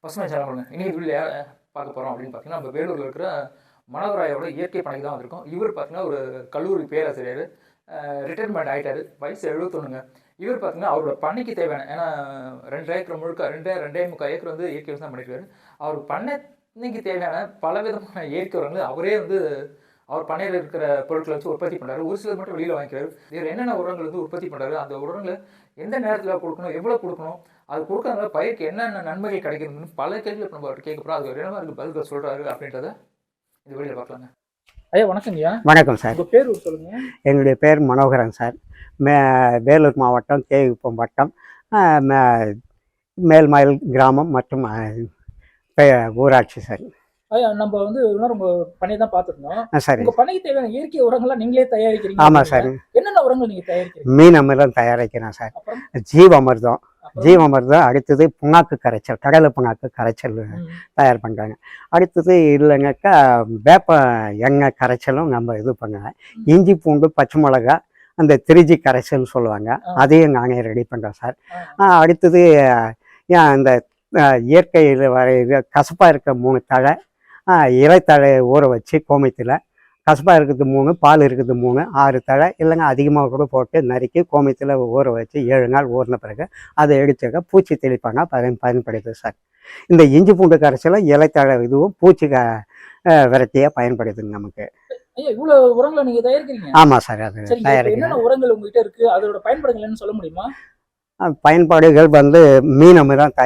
பசுமை சேனல் இன்னைக்கு வீடியோ பார்க்க போகிறோம் அப்படின்னு பார்த்தீங்கன்னா, நம்ம வேலூரில் இருக்கிற மனோகராயோட இயற்கை பண்ணைக்கு தான் வந்திருக்கோம். இவர் பார்த்தீங்கன்னா ஒரு கல்லூரி பேராசிரியர், ரிட்டைர்மெண்ட் ஆகிட்டார், வயசு 71ங்க. இவர் பார்த்தீங்கன்னா அவரோட பண்ணைக்கு தேவையான, ஏன்னா 2 ஏக்கர் முழுக்க 2.5 ஏக்கர் வந்து இயற்கை விவசாயம் பண்ணியிருக்காரு. அவர் பண்ணைக்கு தேவையான பல விதமான இயற்கை உரங்களை அவரே வந்து அவர் பண்ணையில் இருக்கிற பொருட்களை வச்சு உற்பத்தி பண்ணுறாரு. ஒரு சிலர் மட்டும் வெளியில் வாங்கிக்கிறாரு. இதில் என்னென்ன உரங்கள் வந்து உற்பத்தி பண்ணுறாரு, அந்த உரங்களை எந்த நேரத்தில் கொடுக்கணும், எவ்வளோ கொடுக்கணும், அது கொடுக்கறதுனால பயிருக்கு என்னென்ன நன்மைகள் கிடைக்குதுன்னு பல கேள்விகள் நம்ம அவர்கிட்ட கேட்க போகிறோம். அது ஒரு என்னமா இருக்குது பதில்கள் சொல்கிறாரு அப்படின்றத இந்த வீடியோவில் பார்க்கலாங்க. ஐயா வணக்கம் ஐயா. வணக்கம் சார். உங்கள் பேர் சொல்லுங்க. என்னுடைய பேர் மனோகரன் சார். வேலூர் மாவட்டம் கேவிப்பம் வட்டம், மேல்மயில் கிராமம் மற்றும் ஊராட்சி சார். ஐயா நம்ம வந்து உங்கள் பண்ணை தான் பார்த்துருந்தோம். சரி. உங்கள் பண்ணைக்கு தேவையான இயற்கை உரங்கள்லாம் நீங்களே தயாரிக்கிறீங்க? ஆமாம் சார். என்னென்ன உரங்கள் நீங்கள் தயாரிக்கிறீங்க? மீன் அமிர்தம் தயாரிக்கிறேன் சார். ஜீவாமிர்தம் அடுத்தது புண்ணாக்கு கரைச்சல், கடலை புண்ணாக்கு கரைச்சல் தயார் பண்ணுறாங்க. அடுத்தது இல்லைங்கக்கா வேப்ப எண்ணெய் கரைச்சலும் நம்ம இது பண்ணுவேன். இஞ்சி பூண்டு பச்சை மிளகா அந்த 3G கரைச்சல்னு சொல்லுவாங்க, அதையும் நானே ரெடி பண்ணுறோம் சார். அடுத்தது அந்த இயற்கையில் வர கசப்பாக இருக்கிற 3 தழை, இலைத்தழை ஊற வச்சு கோமியத்தில், கசப்பாக இருக்குது 3, பால் இருக்குது 3, 6 தழை இல்லைங்க அதிகமாக கூட போட்டு நறுக்கி கோமியத்தில் ஊற வச்சு 7 நாள் ஊறின பிறகு அதை எடுத்துக்க பூச்சி தெளிப்பாங்க, பயன்படுது சார். இந்த இஞ்சி பூண்டு கரைச்சலும் இலைத்தழை இதுவும் பூச்சி விரட்டியாக பயன்படுதுங்க நமக்கு. இவ்வளோ உரங்களை நீங்கள் தயாரிக்கிறீங்க? ஆமாம் சார். அது தயாரிக்கிறேன். உரங்கள் உங்ககிட்ட இருக்குது, அதோட பயன்பாடுகள் சொல்ல முடியுமா? பயன்பாடுகள் வந்து மீன் அமிர்தம்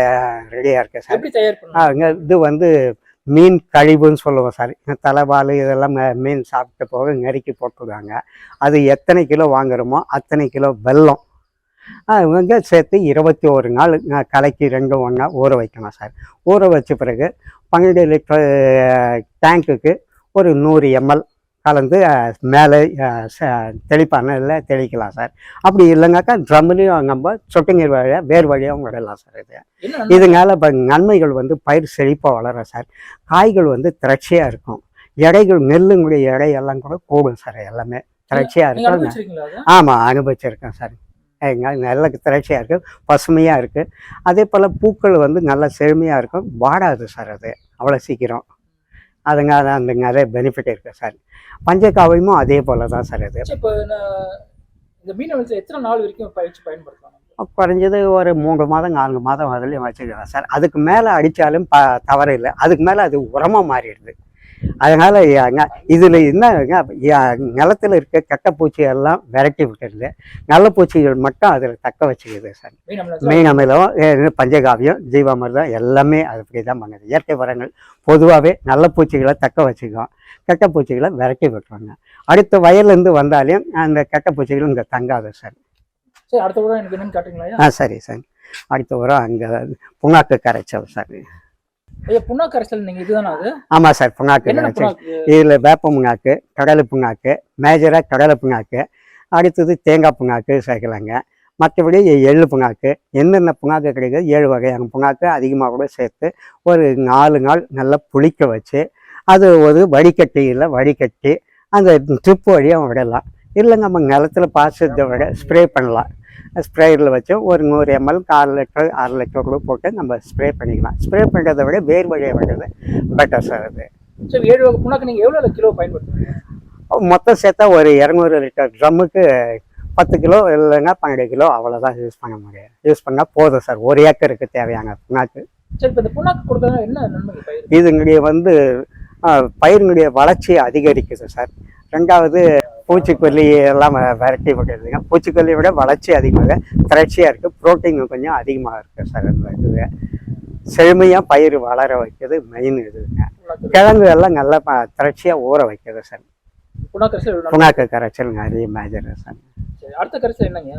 ரெடியாக இருக்குது சார். எப்படி தயார் பண்ணுங்க? இது வந்து மீன் கழிவுன்னு சொல்லுவோம் சார். தலைவால் இதெல்லாம் மீன் சாப்பிட்ட போக நறுக்கி போட்டுருவாங்க. அது எத்தனை கிலோ வாங்குறோமோ அத்தனை கிலோ வெல்லம் இவங்க சேர்த்து 21 நாள் கலக்கி 2 ஒன்றா ஊற வைக்கணும் சார். ஊற வச்ச பிறகு 12 லிட்டர் டேங்க்குக்கு ஒரு 100 ml கலந்து மேலே தெளிப்பானில் தெளிக்கலாம் சார். அப்படி இல்லைனாக்கா ட்ரம்லேயும் நம்ம சொட்டு நீர் வழியாக வேர் வழியாகவும் விடலாம் சார். இதனால இப்போ நன்மைகள் வந்து பயிர் செழிப்பாக வளரும் சார். காய்கள் வந்து திரட்சியாக இருக்கும். எடைகள் நெல்லுங்களுடைய எடையெல்லாம் கூட கூடும் சார். எல்லாமே திரட்சியாக இருக்கும். ஆமாம், அனுபவிச்சிருக்கேன் சார். நல்ல திரட்சியாக இருக்குது, பசுமையாக இருக்குது. அதே போல் பூக்கள் வந்து நல்லா செழுமையாக இருக்கும், வாடாது சார் அது அவ்வளோ சீக்கிரம். அதுங்க அந்த நிறைய பெனிஃபிட் இருக்குது சார். பஞ்சகாவியமும் அதே போல் தான் சார். இது இப்போ இந்த மீன் எத்தனை நாள் வரைக்கும் பயிற்சி பயன்படுத்தலாம்? குறைஞ்சது ஒரு 3 மாதம் 4 மாதம் அதுலேயும் வச்சுக்கலாம் சார். அதுக்கு மேலே அடித்தாலும் தவறு இல்லை. அதுக்கு மேலே அது உரமாக மாறிடுது. அதனால் இதில் என்ன நிலத்தில் இருக்க கெட்ட பூச்சியெல்லாம் விரட்டி விட்டுருது, நல்ல பூச்சிகள் மட்டும் அதில் தக்க வச்சுக்குது சார். மீன் அமிலம், பஞ்சகாவியம், ஜீவாமிர்தம் எல்லாமே அது அப்படி தான் பண்ணுது. இயற்கை உரங்கள் பொதுவாகவே நல்ல பூச்சிகளை தக்க வச்சுக்கும், கெட்ட பூச்சிகளை விரட்டி விட்டுருவாங்க. அடுத்த வயல்லேருந்து வந்தாலையும் அந்த கெட்ட பூச்சிகளும் இங்கே தங்காது சார். சரி, அடுத்த உரம் எனக்கு என்னன்னு காட்டுங்களா? சரி சார். அடுத்த உரம் அங்கே புண்ணாக்கு கரைச்சல் சார். புண்ணாக்கு கரைச்சல் நீங்கள் இதுதானா? அது ஆமாம் சார். புண்ணாக்கு கரைச்சல் இதில் வேப்ப புண்ணாக்கு, கடலை புண்ணாக்கு, மேஜராக கடலை புண்ணாக்கு, அடுத்தது தேங்காய் புண்ணாக்கு சேர்க்கலாங்க. மற்றபடி எள்ளு புண்ணாக்கு, என்னென்ன புண்ணாக்கு கிடைக்குது 7 வகையான புண்ணாக்கு அதிகமாக கூட சேர்த்து ஒரு 4 நாள் நல்லா புளிக்க வச்சு அது ஒரு வடிகட்டி அந்த ட்ரிப் வழியாக விடலாம். இல்லை நம்ம நிலத்தில் பாசத்தை விட ஸ்ப்ரே பண்ணலாம். ஸ்ப்ரேயரில் வச்சு ஒரு 100 ml 1/4 லிட்டர் 1/2 லிட்டர் கூட போட்டு நம்ம ஸ்ப்ரே பண்ணிக்கலாம். ஸ்ப்ரே பண்ணுறதை விட வேர் வழியாக விடுறது பெட்டர் சார். அது 7 வகை புண்ணாக்கு நீங்கள் எவ்வளோ கிலோ பயன்படுத்துவீங்க? மொத்தம் சேர்த்தா ஒரு 200 லிட்டர் ட்ரம்முக்கு 10 கிலோ இல்லைன்னா 12 கிலோ அவ்வளோதான் யூஸ் பண்ண முடியும். யூஸ் பண்ணால் போதும் சார், 1 ஏக்கருக்கு தேவையான புண்ணாக்கு. சரி, இப்போ இந்த புண்ணாக்கு கொடுத்தா என்ன நன்மை? இதுங்களுடைய வந்து பயிர்களுடைய வளர்ச்சி அதிகரிக்குது சார். 2வது பூச்சிக்கொல்லி எல்லாம் விரட்டி விடுறதுங்க. பூச்சிக்கொல்லியை விட வளர்ச்சி அதிகமாக திரட்சியாக இருக்குது, புரோட்டீன் கொஞ்சம் அதிகமாக இருக்குது சார். அந்த இது செழுமையாக பயிர் வளர வைக்கிறது மெயின் இதுங்க. கிழங்கு எல்லாம் நல்லா திரட்சியாக ஊற வைக்கிறது சார். புண்ணாக்கு கரைச்சல் நிறைய மேஜர் சார். அடுத்த கரைச்சல் என்னங்க?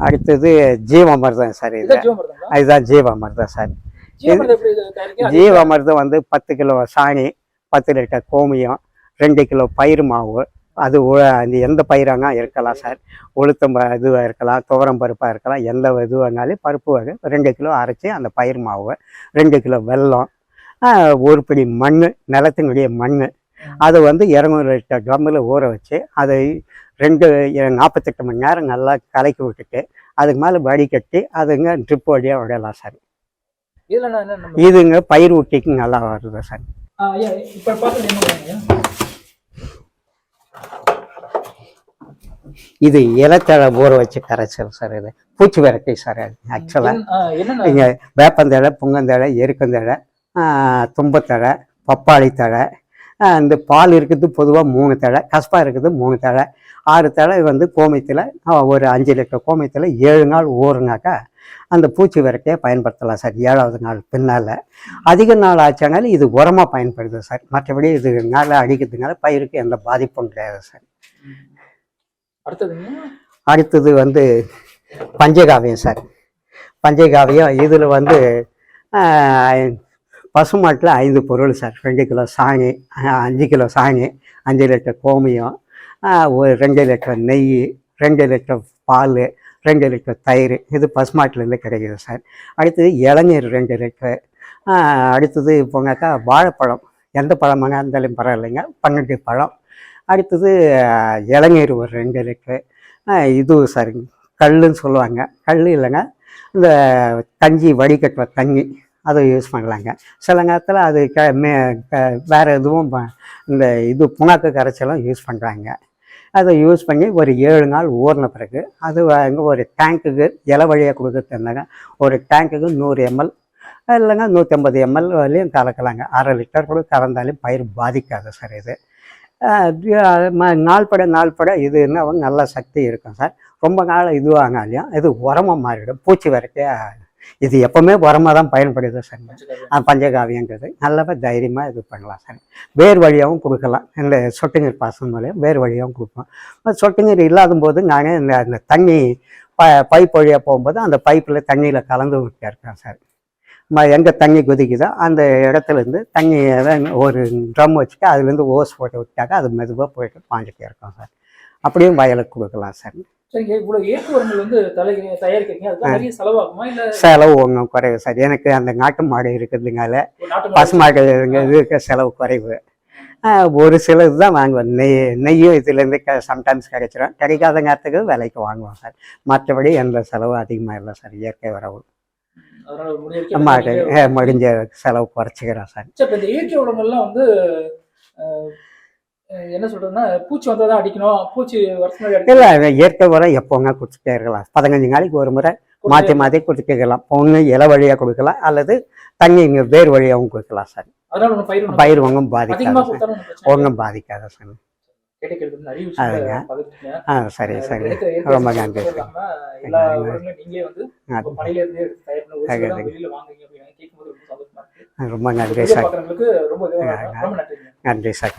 அடுத்தது ஜீவாமிர்தம் சார். இதுதான் ஜீவாமிர்தம் சார். ஜீவாமிர்தம் வந்து 10 கிலோ சாணி, 10 லிட்டர் கோமியம், 2 கிலோ பயிர் மாவு. அது அந்த எந்த பயிராங்க இருக்கலாம் சார். உளுத்தம் இதுவாக இருக்கலாம், துவரம் பருப்பாக இருக்கலாம், எந்த இதுவானாலும் பருப்பு வகை 2 கிலோ அரைச்சி அந்த பயிர் மாவு, 2 கிலோ வெல்லம், ஒரு பிடி மண், நிலத்தினுடைய மண், அதை வந்து 200 லிட்டர் ட்ரம்மில் ஊற வச்சு அதை 48 மணி நேரம் நல்லா கலக்கி விட்டுட்டு அதுக்கு மேலே வடிகட்டி அதுங்க ட்ரிப் வழியாக விடலாம் சார். இதுல என்ன நம்ம இதுங்க பயிர் ஊட்டிக்கு நல்லா வருது சார். ஐயா இப்ப பார்த்து என்ன பண்ணுங்க? இது இலத்தழை ஊற வச்சு கரைச்சல் சார். இது பூச்சி விரட்டி சார். அது ஆக்சுவலாக என்னென்ன இங்கே வேப்பந்தழை, புங்கந்தழை, எருக்கந்தழை, தும்பத்தழை, பப்பாளி தழை, இந்த பால் இருக்குது பொதுவாக 3 தழை, கஸ்பா இருக்குது 3 தழை, 6 தழை வந்து கோமியத்தில் ஒரு 5 லிட்டர் கோமியத்தில் 7 நாள் ஊறுனாக்கா அந்த பூச்சி விரட்டியை பயன்படுத்தலாம் சார். 7வது நாள் பின்னால் அதிக நாள் ஆச்சானாலும் இது உரமாக பயன்படுது சார். மற்றபடி இது நாள் அடிக்கிறதுனால பயிருக்கு எந்த பாதிப்பும் கிடையாது சார். அடுத்தது வந்து பஞ்சகாவியம் சார். பஞ்சகாவியம் இதில் வந்து பசுமாட்டில் 5 பொருள் சார். 2 கிலோ சாணி, 5 கிலோ சாணி, 5 லிட்டர் கோமியம், ஒரு 2 லிட்டர் நெய், 2 லிட்டர் பால், 2 லிட்டர் தயிர். இது பசுமாட்டிலேருந்து கிடைக்கிது சார். அடுத்தது இளநீர் 2 லிட்டர். அடுத்தது போனாக்கா வாழைப்பழம், எந்த பழமாக இருந்தாலும் பரவாயில்லைங்க, 12 பழம். அடுத்தது இளநீர் ஒரு 2 லிட்டரு. இது சார் கல்லுன்னு சொல்லுவாங்க. கல் இல்லைங்க, இந்த கஞ்சி வடிகட்டுற தண்ணி அதை யூஸ் பண்ணலாங்க. சில நேரத்தில் அது வேறு எதுவும் இந்த இது புண்ணாக்கு கரைச்சலும் யூஸ் பண்ணுறாங்க. அதை யூஸ் பண்ணி ஒரு 7 நாள் ஊறின பிறகு அது அங்கே ஒரு டேங்க்குக்கு இலை வழியாக கொடுக்குறதுனாங்க. ஒரு டேங்க்குக்கு 100 ml இல்லைங்க 150 ml வரையும் கலக்கலாங்க. 1/2 லிட்டர் கூட கலந்தாலும் பயிர் பாதிக்காது சார். இது நாள்பட இது என்ன நல்ல சக்தி இருக்கும் சார். ரொம்ப நாள் இதுவானாலையும் இது உரமாக மாறிடும். பூச்சி வரைக்கும் இது எப்போவுமே உரமாக தான் பயன்படுது சார். பஞ்சகாவியங்கிறது நல்லாவே தைரியமாக இது பண்ணலாம் சார். வேர் வழியாகவும் கொடுக்கலாம். இந்த சொட்டு நீர் பாசனம் மூலியம் வேர் வழியாகவும் கொடுப்போம். சொட்டு நீர் இல்லாத போது நாங்கள் இந்த தண்ணி பைப் வழியாக போகும்போது அந்த பைப்பில் தண்ணியில் கலந்து விட்டு இருக்கேன் சார். எங்கே தண்ணி குதிக்குதோ அந்த இடத்துலேருந்து தண்ணி ஒரு ட்ரம் வச்சுட்டு அதுலேருந்து ஓஸ் போட்டு விட்டாக்கா அது மெதுவாக போயிட்டு பாஞ்சிட்டே இருக்கும் சார். அப்படியும் வயலுக்கு கொடுக்கலாம் சார். செலவு ஒன்றும் குறைவு சார். எனக்கு அந்த நாட்டு மாடு இருக்கிறதுனால பசு மாடு இருக்க செலவு குறைவு. ஒரு சிலது தான் வாங்குவேன். நெய்யும் இதுலேருந்து சம்டைம்ஸ் கிடைச்சிடும். கிடைக்காத நேரத்துக்கு விலைக்கு வாங்குவோம் சார். மற்றபடி எந்த செலவும் அதிகமாக இல்லை சார். இயற்கை வரவு முடிஞ்ச செலவு குறைச்சிக்கிறோம் சார். இந்த இயற்கை உரங்கள்லாம் வந்து என்ன சொல்றதுன்னா பூச்சி வந்தால் தான் அடிக்கணும், பூச்சி இல்லை இயற்கை உரம் எப்போங்க கொடுத்துட்டே இருக்கலாம். 15 நாளைக்கு ஒரு முறை மாற்றி கொடுத்துக்கலாம். ஒன்று இலை வழியாக கொடுக்கலாம் அல்லது தண்ணி வேர் வழியாகவும் கொடுக்கலாம் சார். பயிர் ஒன்றும் பாதிக்காது, ஒன்றும் பாதிக்காது சார். சரி சரி, ரொம்ப நன்றி சார். ரொம்ப நன்றி சார். நன்றி சார்.